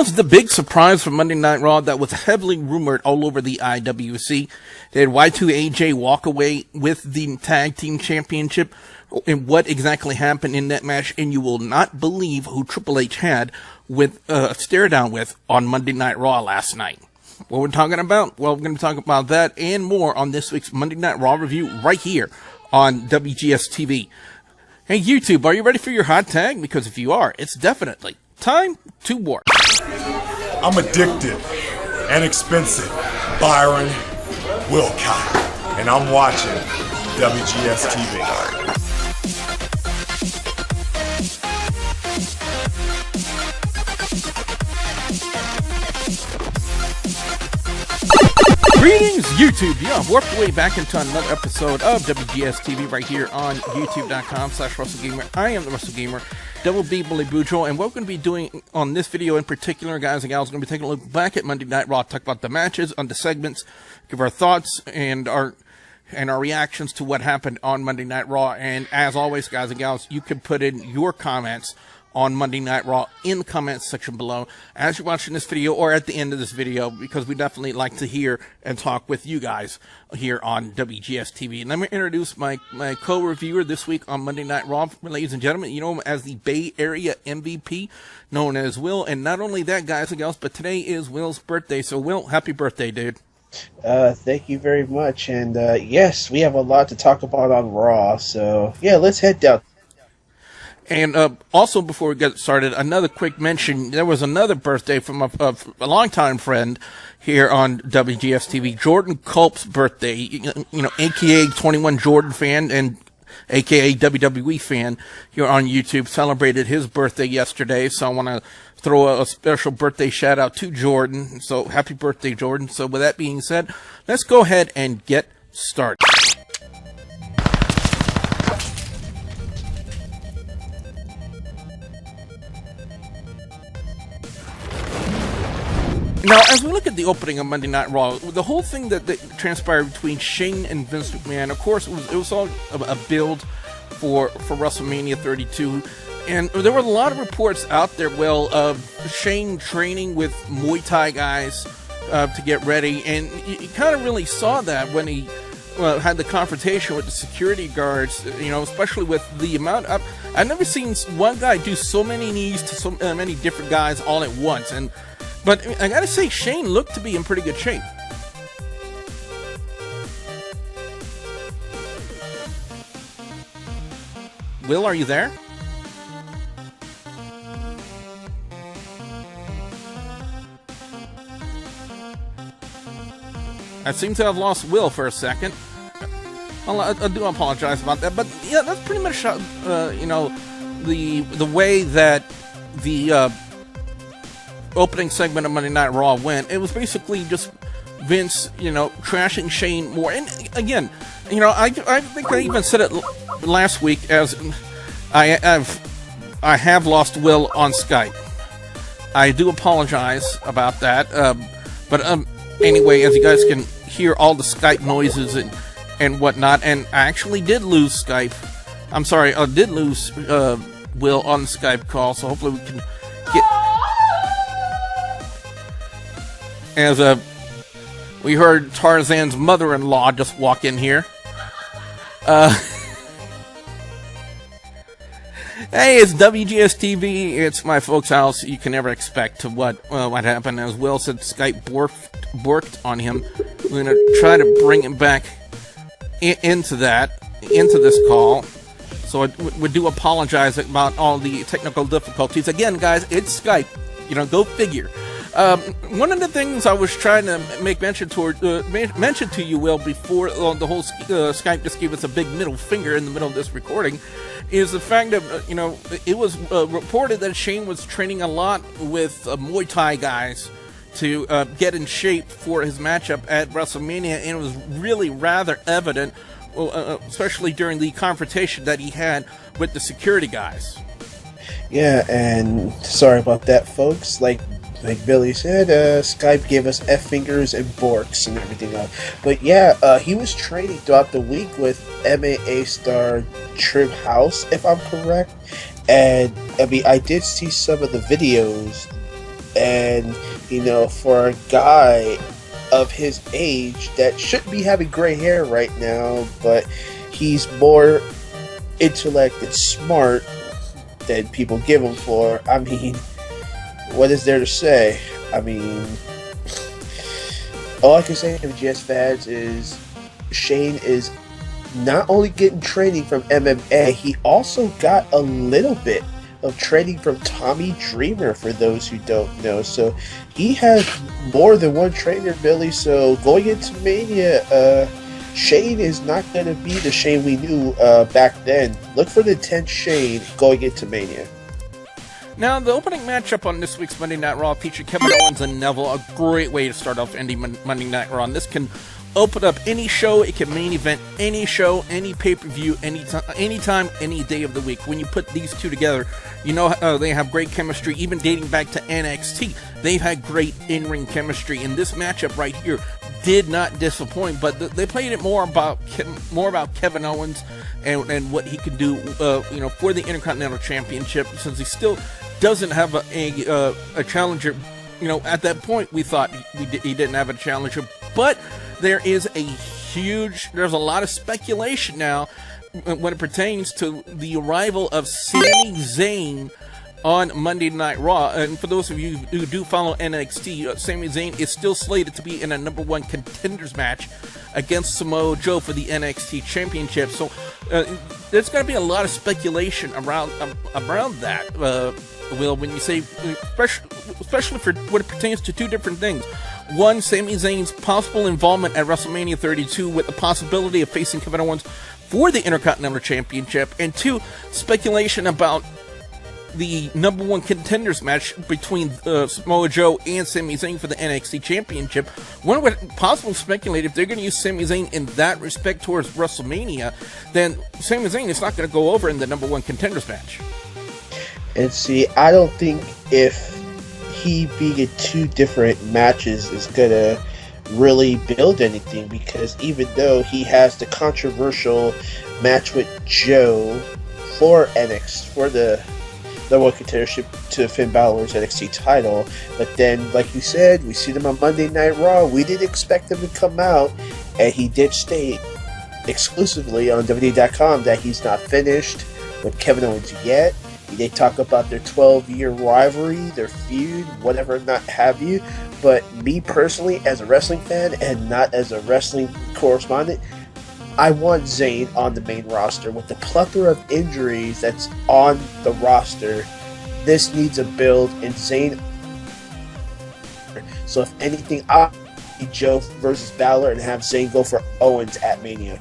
was the big surprise from Monday Night Raw that was heavily rumored all over the IWC. They had Y2AJ walk away with the Tag Team Championship, and what exactly happened in that match, and you will not believe who Triple H had with stare down with on Monday Night Raw last night. What we're talking about? Well, we're going to talk about that and more on this week's Monday Night Raw review right here on WGS-TV. Hey, YouTube, are you ready for your hot tag? Because if you are, it's definitely time to work. I'm addicted and expensive. Byron Wilcott. And I'm watching WGS-TV. Greetings, YouTube. Yeah, warped way back into another episode of WGS-TV right here on YouTube.com/WrestleGamer. I am the WrestleGamer, Double B Bully Bujo, and what we're going to be doing on this video in particular, guys and gals, we're going to be taking a look back at Monday Night Raw, talk about the matches, on the segments, give our thoughts and our reactions to what happened on Monday Night Raw. And as always, guys and gals, you can put in your comments on Monday Night Raw in the comments section below as you're watching this video or at the end of this video, because we definitely like to hear and talk with you guys here on WGS-TV. And let me introduce my co-reviewer this week on Monday Night Raw, ladies and gentlemen. You know him as the Bay Area MVP, known as Will. And not only that, guys and gals, but today is Will's birthday. So, Will, happy birthday, dude. Thank you very much. And yes, we have a lot to talk about on Raw. So, yeah, let's head down. And also, before we get started, another quick mention. There was another birthday from a longtime friend here on WGS-TV, Jordan Culp's birthday, you know, a.k.a. 21 Jordan fan and a.k.a. WWE fan here on YouTube, celebrated his birthday yesterday. So I want to throw a special birthday shout-out to Jordan. So happy birthday, Jordan. So with that being said, let's go ahead and get started. Now, as we look at the opening of Monday Night Raw, the whole thing that transpired between Shane and Vince McMahon, of course, it was all a build for WrestleMania 32. And there were a lot of reports out there, Will, of Shane training with Muay Thai guys to get ready. And you kind of really saw that when he had the confrontation with the security guards, you know, especially with the amount of... I've never seen one guy do so many knees to so many different guys all at once. But I gotta say, Shane looked to be in pretty good shape. Will, are you there? I seem to have lost Will for a second. I do apologize about that, but yeah, that's pretty much you know, the way that the opening segment of Monday Night Raw went. It was basically just Vince, you know, trashing Shane more. And again, you know, I think I even said it last week, as I have lost Will on Skype. I do apologize about that. But anyway, as you guys can hear all the Skype noises and whatnot, and I actually did lose Skype. I'm sorry, I did lose Will on the Skype call, so hopefully we can get... As we heard Tarzan's mother-in-law just walk in here. Hey, it's WGS-TV. It's my folks' house. You can never expect what happened. As Will said, Skype borked on him. We're going to try to bring him back into this call. So we do apologize about all the technical difficulties. Again, guys, it's Skype. You know, go figure. One of the things I was trying to make mention to you, Will, before the whole Skype just gave us a big middle finger in the middle of this recording, is the fact that, you know, it was reported that Shane was training a lot with Muay Thai guys to get in shape for his matchup at WrestleMania, and it was really rather evident, especially during the confrontation that he had with the security guys. Yeah, and sorry about that, folks. Like Billy said, Skype gave us F fingers and borks and everything else. But yeah, he was training throughout the week with MMA star Trim House, if I'm correct. And I mean, I did see some of the videos And, for a guy of his age that shouldn't be having gray hair right now, but he's more intellect and smart than people give him for. I mean, what is there to say? I mean, all I can say to GS fans is Shane is not only getting training from MMA, he also got a little bit of training from Tommy Dreamer, for those who don't know. So he has more than one trainer, Billy. So going into Mania, Shane is not going to be the Shane we knew back then. Look for the 10th Shane going into Mania. Now, the opening matchup on this week's Monday Night Raw featured Kevin Owens and Neville. A great way to start off any Monday Night Raw. And this can open up any show. It can main event any show, any pay-per-view, anytime, any day of the week. When you put these two together, they have great chemistry, even dating back to NXT. They've had great in-ring chemistry, and this matchup right here did not disappoint. But they played it more about Kevin Owens and what he can do, for the Intercontinental Championship, since he still doesn't have a challenger. At that point, we thought he didn't have a challenger, but there's a lot of speculation now when it pertains to the arrival of Sami Zayn on Monday Night Raw. And for those of you who do follow NXT, Sami Zayn is still slated to be in a number one contenders match against Samoa Joe for the NXT Championship. So there's going to be a lot of speculation around that. Will, when you say, especially for what it pertains to two different things. One, Sami Zayn's possible involvement at WrestleMania 32 with the possibility of facing Kevin Owens for the Intercontinental Championship. And two, speculation about the number one contenders match between Samoa Joe and Sami Zayn for the NXT Championship. One would possibly speculate if they're going to use Sami Zayn in that respect towards WrestleMania, then Sami Zayn is not going to go over in the number one contenders match. And see, I don't think if he being in two different matches is going to really build anything, because even though he has the controversial match with Joe for the number one contendership to Finn Balor's NXT title, but then, like you said, we see them on Monday Night Raw. We didn't expect him to come out, and he did state exclusively on WWE.com that he's not finished with Kevin Owens yet. They talk about their 12-year rivalry, their feud, whatever not have you. But me personally, as a wrestling fan and not as a wrestling correspondent, I want Zayn on the main roster. With the plethora of injuries that's on the roster, this needs a build, and Zayn. So if anything, I'll see Joe versus Balor and have Zayn go for Owens at Mania.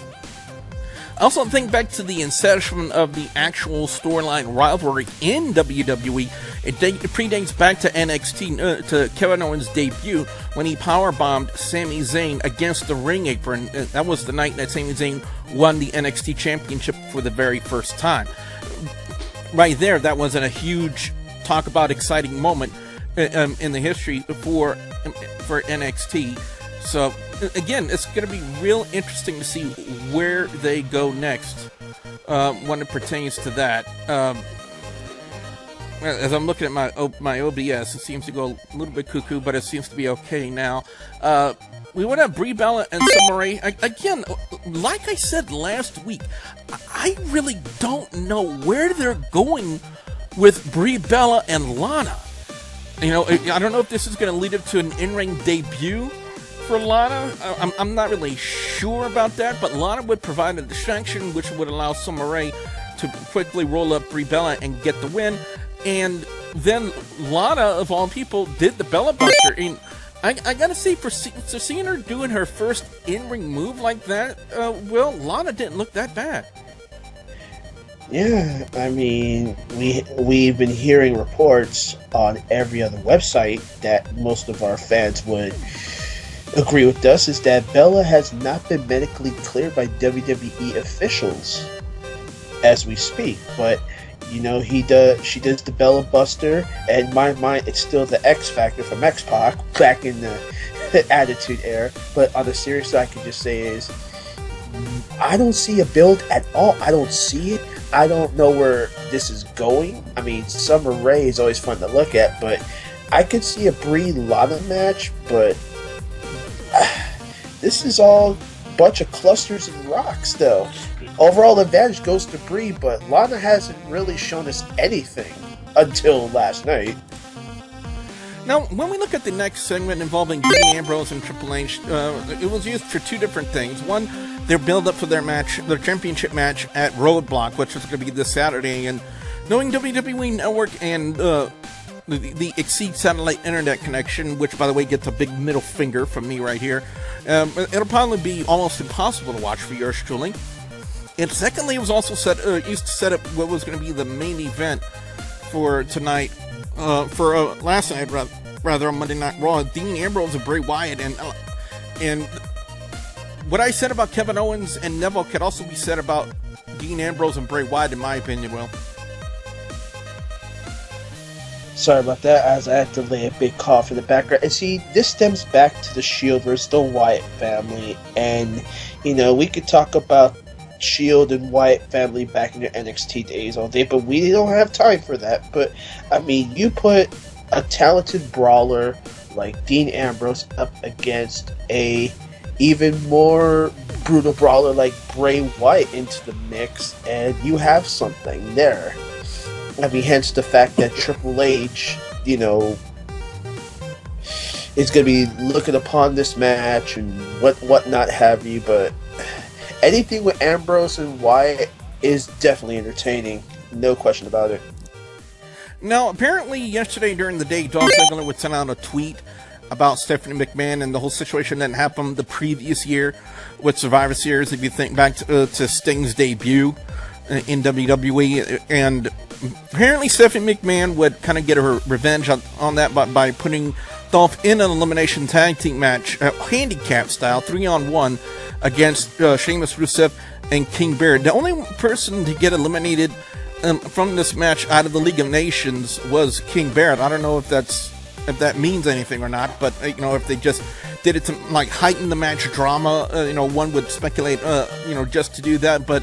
I also think back to the inception of the actual storyline rivalry in WWE. It predates back to NXT, to Kevin Owens' debut when he powerbombed Sami Zayn against the ring apron. That was the night that Sami Zayn won the NXT Championship for the very first time. Right there, that wasn't a huge talk about exciting moment in the history for NXT. So, again, it's going to be real interesting to see where they go next when it pertains to that. As I'm looking at my OBS, it seems to go a little bit cuckoo, but it seems to be okay now. We would have Brie Bella and Summer Rae. Again, like I said last week, I really don't know where they're going with Brie Bella and Lana. I don't know if this is going to lead up to an in-ring debut for Lana. I'm not really sure about that, but Lana would provide a distraction which would allow Summer Rae to quickly roll up Brie Bella and get the win. And then Lana, of all people, did the Bella Buster. And I gotta say, for seeing her doing her first in-ring move like that, Lana didn't look that bad. Yeah, I mean, we've been hearing reports on every other website that most of our fans would agree with us, is that Bella has not been medically cleared by WWE officials as we speak. But she does the Bella Buster, and in my mind, it's still the X Factor from X-Pac back in the Attitude Era. But on the serious side, I can just say is, I don't see a build at all. I don't see it. I don't know where this is going. I mean, Summer Rae is always fun to look at, but I could see a Brie Lana match, but this is all a bunch of clusters and rocks, though. Overall advantage goes to Brie, but Lana hasn't really shown us anything until last night. Now, when we look at the next segment involving Dean Ambrose and Triple H, it was used for two different things. One, their build-up for their match, their championship match at Roadblock, which is going to be this Saturday. And knowing WWE Network and the Exceed Satellite Internet connection, which, by the way, gets a big middle finger from me right here, it'll probably be almost impossible to watch for yours truly. And secondly, it was also used to set up what was going to be the main event for tonight, last night, rather on Monday Night Raw, Dean Ambrose and Bray Wyatt, and what I said about Kevin Owens and Neville could also be said about Dean Ambrose and Bray Wyatt, in my opinion, Will. Sorry about that, as I had to lay a big cough in the background. And see, this stems back to the Shield versus the Wyatt family, and, you know, we could talk about Shield and Wyatt family back in their NXT days all day, but we don't have time for that. But I mean, you put a talented brawler like Dean Ambrose up against a even more brutal brawler like Bray Wyatt into the mix, and you have something there. I mean, hence the fact that Triple H, you know, is going to be looking upon this match and whatnot have you, but anything with Ambrose and Wyatt is definitely entertaining. No question about it. Now, apparently yesterday during the day, Dolph Ziggler would send out a tweet about Stephanie McMahon and the whole situation that happened the previous year with Survivor Series, if you think back to Sting's debut in WWE. And apparently Stephanie McMahon would kind of get her revenge on that by putting Dolph in an elimination tag team match, handicap style, 3-on-1, against Sheamus, Rusev, and King Barrett. The only person to get eliminated from this match out of the League of Nations was King Barrett. I don't know if that means anything or not, but you know, if they just did it to like heighten the match drama, you know, one would speculate, you know, just to do that. But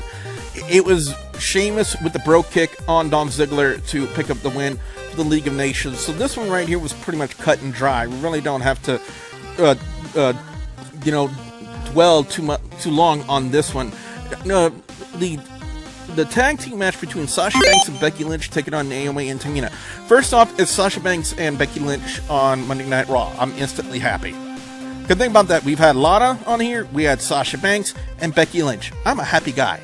it was Sheamus with the Brogue kick on Dolph Ziggler to pick up the win for the League of Nations. So this one right here was pretty much cut and dry. We really don't have to, you know, dwell too long on this one. The tag team match between Sasha Banks and Becky Lynch taking on Naomi and Tamina. First off, it's Sasha Banks and Becky Lynch on Monday Night Raw. I'm instantly happy. Good thing about that, we've had Lana on here, we had Sasha Banks and Becky Lynch. I'm a happy guy.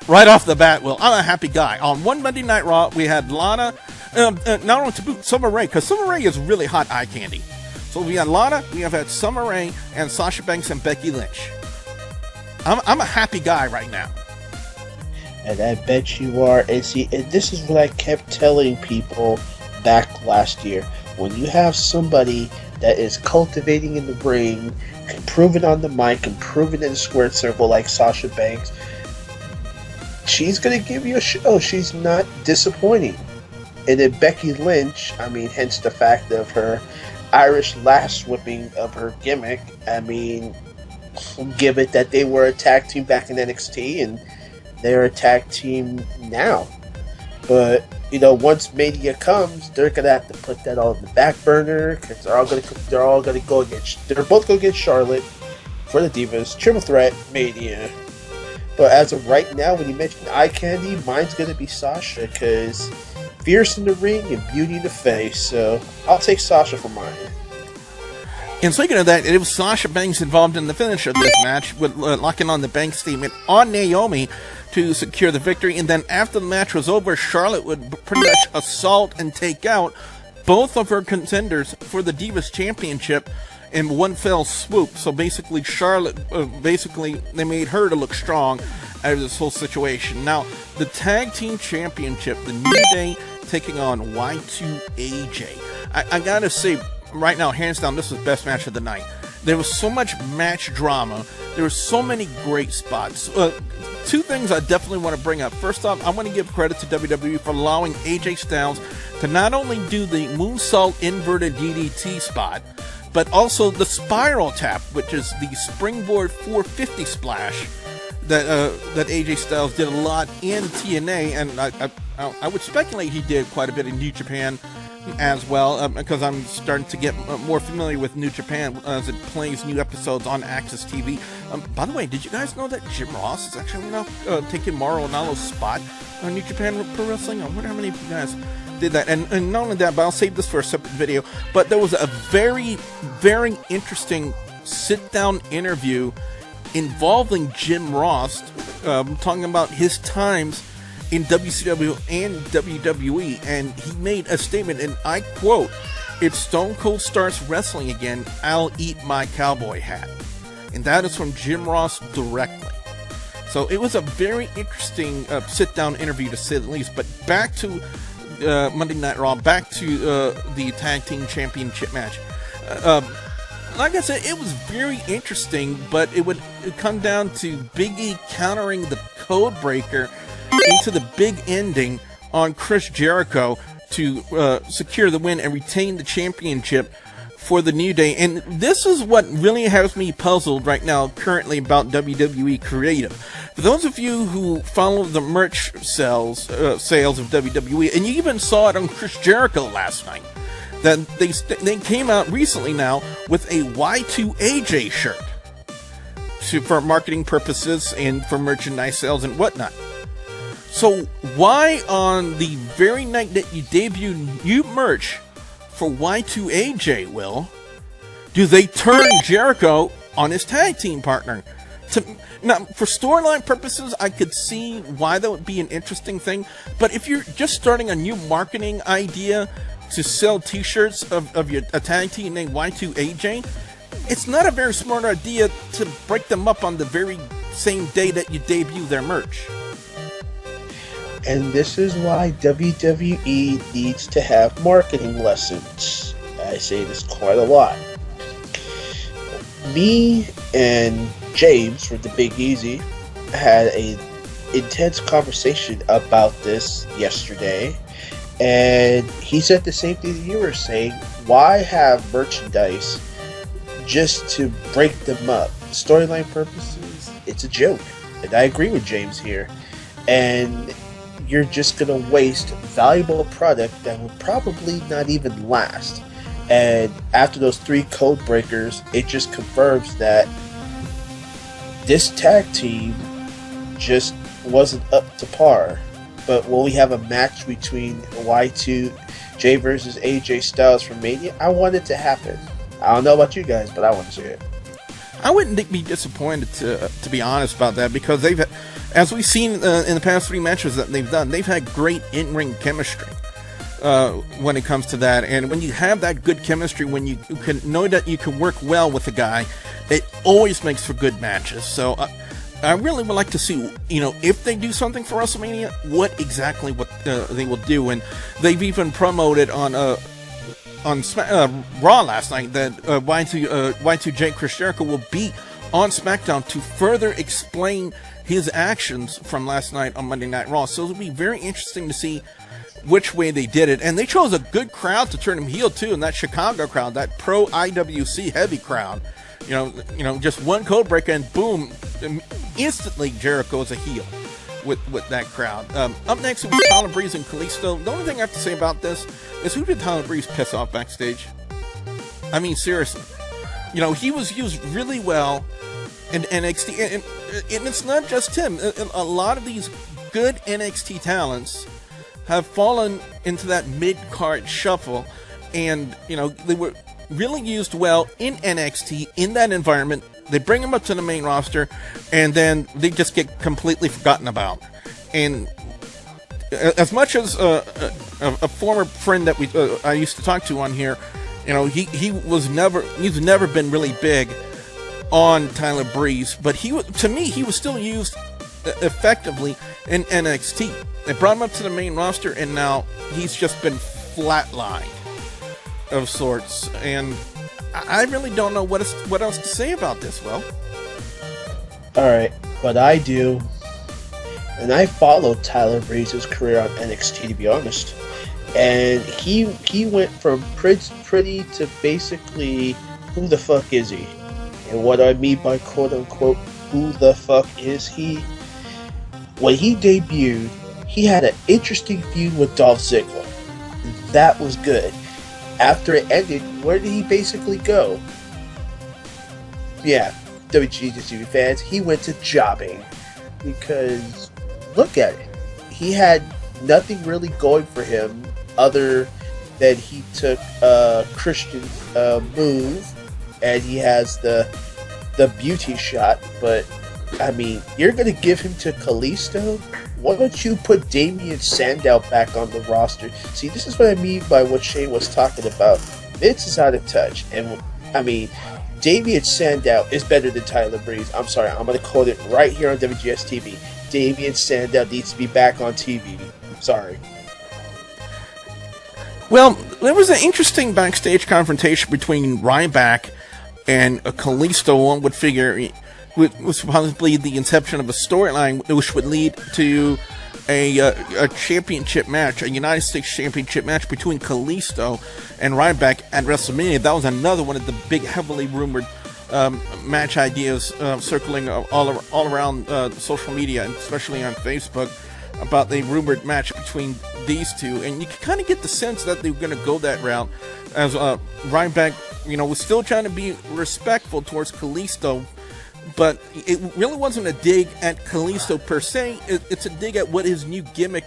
Right off the bat, Will, I'm a happy guy. On one Monday Night Raw, we had Lana, not only to boot Summer Rae, because Summer Rae is really hot eye candy. So we had Lana, we have had Summer Rae, and Sasha Banks and Becky Lynch. I'm a happy guy right now. And I bet you are. And see, and this is what I kept telling people back last year. When you have somebody that is cultivating in the ring, can prove it on the mic, and prove it in the squared circle like Sasha Banks, she's going to give you a show. She's not disappointing. And then Becky Lynch, I mean, hence the fact of her Irish lash whipping of her gimmick, I mean, give it that they were a tag team back in NXT, and they're a tag team now. But, you know, once Mania comes, they're going to have to put that all in the back burner, because they're both going to go against Charlotte for the Divas, Triple Threat, Mania. But as of right now, when you mention eye candy, mine's going to be Sasha, because fierce in the ring and beauty in the face. So I'll take Sasha for mine. And speaking of that, it was Sasha Banks involved in the finish of this match, with locking on the Banks statement on Naomi to secure the victory. And then after the match was over, Charlotte would pretty much assault and take out both of her contenders for the Divas Championship in one fell swoop. So basically, Charlotte, they made her to look strong out of this whole situation. Now, the Tag Team Championship, the New Day taking on Y2AJ. I gotta say, right now, hands down, this was the best match of the night. There was so much match drama. There were so many great spots. Two things I definitely want to bring up. First off, I want to give credit to WWE for allowing AJ Styles to not only do the moonsault inverted DDT spot, but also the spiral tap, which is the springboard 450 splash that AJ Styles did a lot in TNA, and I would speculate he did quite a bit in New Japan as well, because I'm starting to get more familiar with New Japan as it plays new episodes on Access TV. By the way, did you guys know that Jim Ross is actually now taking Mauro Ranallo's spot on New Japan Pro Wrestling? I wonder how many of you guys did that. And not only that, but I'll save this for a separate video, but there was a very, very interesting sit-down interview involving Jim Ross, talking about his times in WCW and WWE, and he made a statement, and I quote, "If Stone Cold starts wrestling again, I'll eat my cowboy hat." And that is from Jim Ross directly. So it was a very interesting sit-down interview, to say the least. But back to Monday Night Raw, back to the Tag Team Championship match. Like I said, it was very interesting, but it would come down to Big E countering the Code Breaker into the big ending on Chris Jericho to secure the win and retain the championship for the New Day. And this is what really has me puzzled right now currently about WWE Creative. For those of you who follow the merch sales of WWE, and you even saw it on Chris Jericho last night, that they came out recently now with a Y2AJ shirt for marketing purposes and for merchandise sales and whatnot. So why on the very night that you debut new merch for Y2AJ, Will, do they turn Jericho on his tag team partner? Now, for storyline purposes, I could see why that would be an interesting thing, but if you're just starting a new marketing idea to sell t-shirts of a tag team named Y2AJ, it's not a very smart idea to break them up on the very same day that you debut their merch. And this is why WWE needs to have marketing lessons. I say this quite a lot. Me and James from the Big Easy had a intense conversation about this yesterday, and he said the same thing that you were saying. Why have merchandise just to break them up? Storyline purposes, it's a joke. And I agree with James here. And you're just going to waste valuable product that will probably not even last. And after those 3 code breakers, it just confirms that this tag team just wasn't up to par. But when we have a match between Y2J versus AJ Styles from Mania, I want it to happen. I don't know about you guys, but I want to see it. I wouldn't be disappointed, to be honest about that, because they've, as we've seen in the past 3 matches that they've done, they've had great in-ring chemistry when it comes to that. And when you have that good chemistry, when you can know that you can work well with a guy, it always makes for good matches. So I really would like to see, if they do something for WrestleMania, what they will do. And they've even promoted on Raw last night that Y2J Chris Jericho will be on SmackDown to further explain his actions from last night on Monday Night Raw. So it'll be very interesting to see which way they did it. And they chose a good crowd to turn him heel too, in that Chicago crowd, that pro IWC heavy crowd. Just one code breaker and boom, instantly Jericho is a heel with that crowd. Up next was Tyler Breeze and Kalisto. The only thing I have to say about this is, who did Tyler Breeze piss off backstage? I mean, seriously. He was used really well in NXT, and it's not just him. A lot of these good NXT talents have fallen into that mid-card shuffle, and they were really used well in NXT, in that environment. They bring them up to the main roster, and then they just get completely forgotten about. And as much as a former friend that I used to talk to on here, he's never been really big on Tyler Breeze, but to me he was still used effectively in NXT. They brought him up to the main roster, and now he's just been flatlined of sorts. And I really don't know what else to say about this, Will. Alright, but I do. And I followed Tyler Breeze's career on NXT, to be honest. And he went from pretty to basically, who the fuck is he? And what I mean by quote-unquote, who the fuck is he? When he debuted, he had an interesting feud with Dolph Ziggler. That was good. after it ended, where did he basically go? Yeah, WGS-TV fans, he went to jobbing. Because, look at it. He had nothing really going for him other than he took Christian's move, and he has the beauty shot. But, I mean, you're going to give him to Kalisto? Why don't you put Damian Sandow back on the roster? See, this is what I mean by what Shane was talking about. Vince is out of touch. And, I mean, Damian Sandow is better than Tyler Breeze. I'm sorry, I'm going to quote it right here on WGS-TV. Damian Sandow needs to be back on TV. Sorry. Well, there was an interesting backstage confrontation between Ryback and Kalisto. One would figure was possibly the inception of a storyline which would lead to a championship match, a United States championship match between Kalisto and Ryback at WrestleMania. That was another one of the big, heavily rumored match ideas circling all around social media, and especially on Facebook, about the rumored match between these two. And you can kind of get the sense that they were going to go that route, as Ryback, was still trying to be respectful towards Kalisto. But it really wasn't a dig at Kalisto per se. It's a dig at what his new gimmick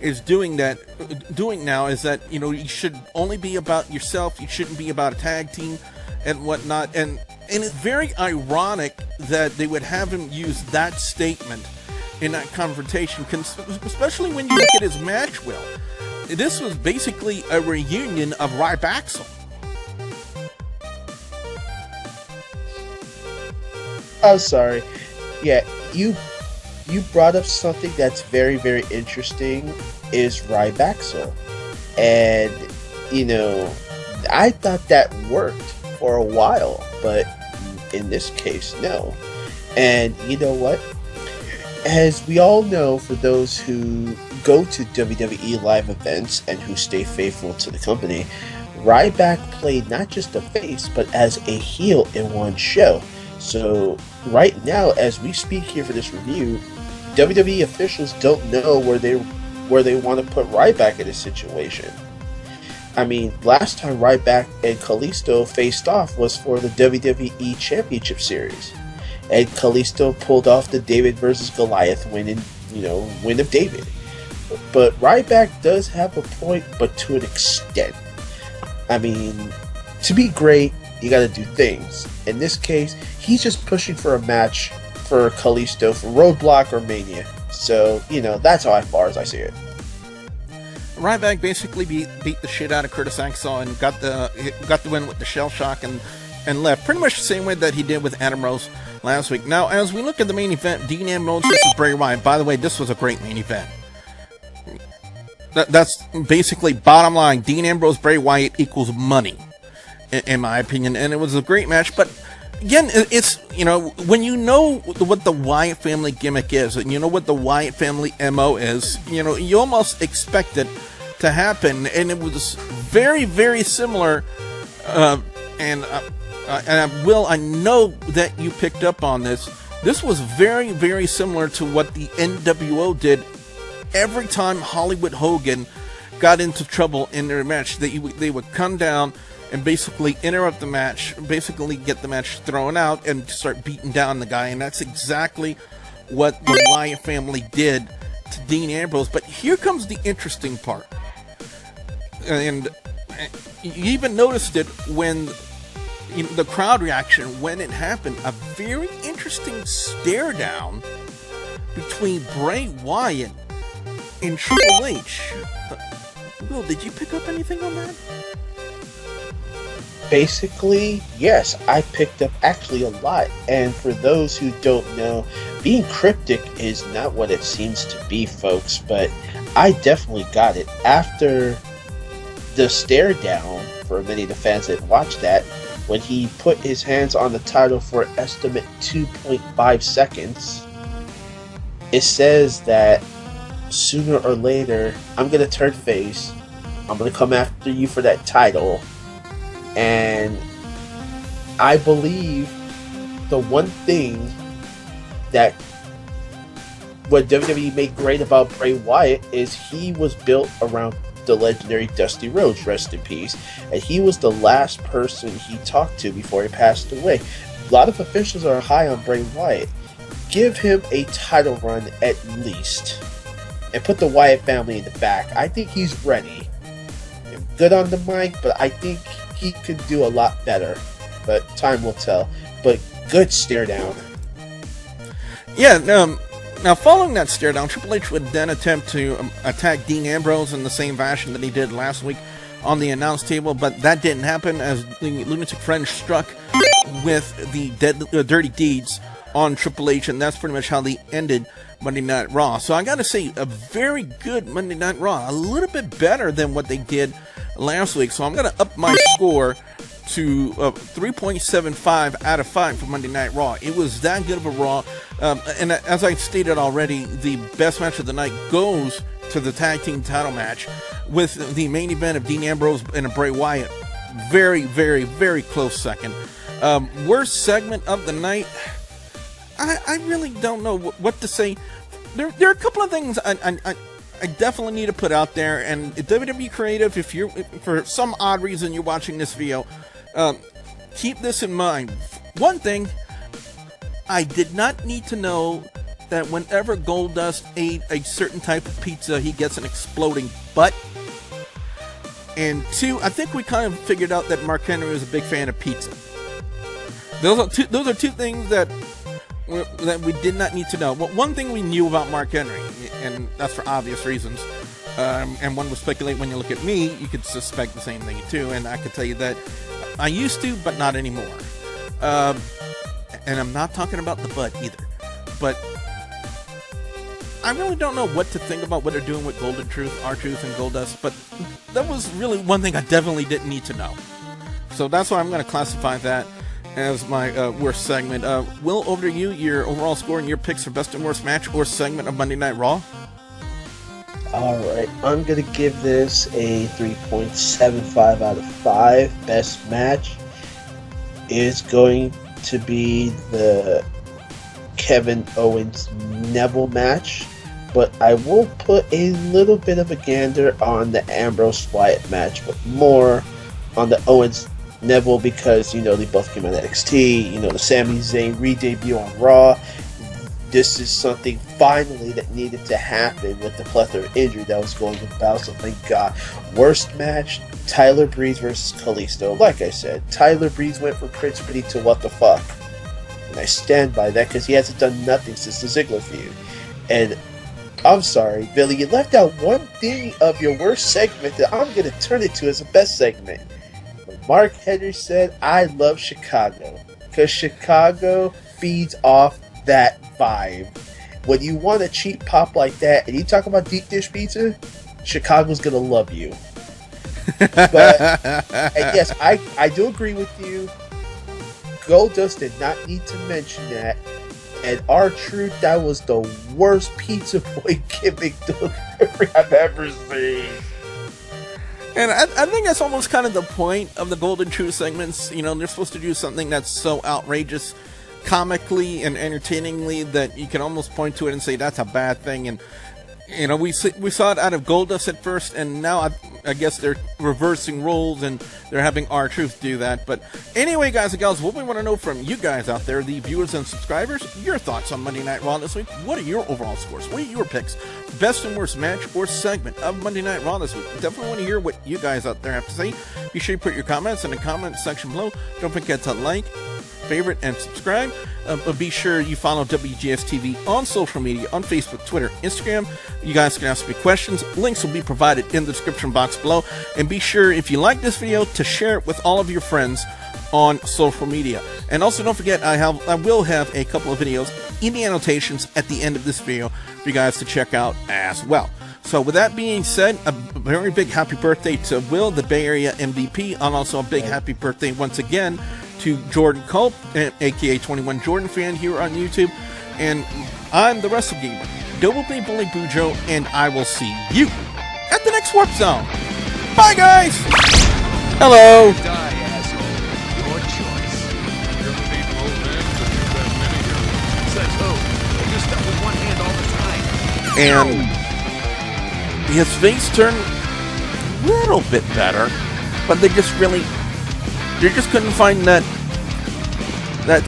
is doing now. Is that you should only be about yourself. You shouldn't be about a tag team and whatnot. And it's very ironic that they would have him use that statement in that confrontation, especially when you look at his match. Will, this was basically a reunion of Ryback's. I'm sorry. Yeah, you brought up something that's very, very interesting, is Ryback. And, I thought that worked for a while, but in this case, no. And you know what? As we all know, for those who go to WWE live events and who stay faithful to the company, Ryback played not just a face, but as a heel in one show. So right now, as we speak here for this review, WWE officials don't know where they want to put Ryback in this situation. I mean, last time Ryback and Kalisto faced off was for the WWE Championship Series, and Kalisto pulled off the David versus Goliath win of David. But Ryback does have a point, but to an extent. I mean, to be great, you got to do things. In this case, he's just pushing for a match for Kalisto for Roadblock or Mania. So, that's how far as I see it. Ryback basically beat the shit out of Curtis Axel and got the win with the shell shock and left pretty much the same way that he did with Ambrose last week. Now, as we look at the main event, Dean Ambrose versus Bray Wyatt. By the way, this was a great main event. That's basically bottom line. Dean Ambrose, Bray Wyatt equals money, in my opinion, and it was a great match. But again, it's when you know what the Wyatt family gimmick is, and you know what the Wyatt family MO is, you almost expect it to happen, and it was very, very similar. And Will, I know that you picked up on this. This was very, very similar to what the NWO did every time Hollywood Hogan got into trouble in their match. They would come down and basically interrupt the match, basically get the match thrown out and start beating down the guy. And that's exactly what the Wyatt family did to Dean Ambrose. But here comes the interesting part. And you even noticed it when the crowd reaction, when it happened, a very interesting stare down between Bray Wyatt and Triple H. Will, did you pick up anything on that? Basically, yes, I picked up actually a lot. And for those who don't know, being cryptic is not what it seems to be, folks, but I definitely got it. After the stare down, for many of the fans that watched that, when he put his hands on the title for an estimate 2.5 seconds, it says that sooner or later, I'm going to turn face, I'm going to come after you for that title. And I believe the one thing that what WWE made great about Bray Wyatt is he was built around the legendary Dusty Rhodes, rest in peace. And he was the last person he talked to before he passed away. A lot of officials are high on Bray Wyatt. Give him a title run at least. And put the Wyatt family in the back. I think he's ready. Good on the mic, but I think he could do a lot better. But time will tell. But good stare down. Yeah, now following that stare down, Triple H would then attempt to attack Dean Ambrose in the same fashion that he did last week on the announce table, but that didn't happen as the Lunatic Fringe struck with the Dirty Deeds on Triple H, and that's pretty much how they ended Monday Night Raw. So I gotta say, a very good Monday Night Raw, a little bit better than what they did last week. So I'm gonna up my score to 3.75 out of 5 for Monday Night Raw. It was that good of a Raw, and as I stated already, the best match of the night goes to the tag team title match with the main event of Dean Ambrose and Bray Wyatt. Very, very, very close second. Worst segment of the night, I really don't know what to say. There are a couple of things I definitely need to put out there, and WWE Creative, if for some odd reason you're watching this video, keep this in mind. One thing, I did not need to know that whenever Goldust ate a certain type of pizza, he gets an exploding butt. And two, I think we kind of figured out that Mark Henry was a big fan of pizza. Those are two things that we did not need to know. Well, one thing we knew about Mark Henry, and that's for obvious reasons, and one would speculate when you look at me, you could suspect the same thing too, and I could tell you that I used to, but not anymore. And I'm not talking about the butt either. But I really don't know what to think about what they're doing with Golden Truth, R-Truth, and Goldust, but that was really one thing I definitely didn't need to know. So that's why I'm going to classify that as my worst segment. Will, over to you, your overall score and your picks for best and worst match or segment of Monday Night Raw. Alright, I'm going to give this a 3.75 out of 5. Best match is going to be the Kevin Owens Neville match, but I will put a little bit of a gander on the Ambrose Wyatt match, but more on the Owens Neville because, you know, they both came out of NXT, you know, the Sami Zayn re-debut on Raw. This is something finally that needed to happen with the plethora of injury that was going about, so thank God. Worst match, Tyler Breeze versus Kalisto. Like I said, Tyler Breeze went from Prince Pretty to what the fuck. And I stand by that because he hasn't done nothing since the Ziggler feud. And I'm sorry, Billy, you left out one thing of your worst segment that I'm going to turn it to as a best segment. When Mark Henry said, I love Chicago. Because Chicago feeds off that vibe. When you want a cheap pop like that and you talk about deep dish pizza, Chicago's going to love you. But, and yes, I do agree with you. Goldust did not need to mention that. And R-Truth, that was the worst Pizza Boy gimmick delivery I've ever seen. And I think that's almost kind of the point of the Golden Truth segments. You know, they're supposed to do something that's so outrageous comically and entertainingly that you can almost point to it and say that's a bad thing. And you know, we saw it out of Goldust at first, and now I guess they're reversing roles and they're having R-Truth do that. But anyway, guys and gals, what we want to know from you guys out there, the viewers and subscribers, your thoughts on Monday Night Raw this week. What are your overall scores? What are your picks? Best and worst match or segment of Monday Night Raw this week? Definitely want to hear what you guys out there have to say. Be sure you put your comments in the comment section below. Don't forget to like, favorite, and subscribe. But be sure you follow WGS-TV on social media, on Facebook, Twitter, Instagram. You guys can ask me questions. Links will be provided in the description box below. And be sure, if you like this video, to share it with all of your friends on social media. And also don't forget, I will have a couple of videos in the annotations at the end of this video for you guys to check out as well. So with that being said, a very big happy birthday to Will, the Bay Area MVP, and also a big happy birthday once again to Jordan Culp, aka 21 Jordan fan here on YouTube. And I'm the Wrestle Gamer, Double B Bully Bujo, and I will see you at the next Warp Zone. Bye, guys! Hello! And his face turned little bit better, but they just couldn't find that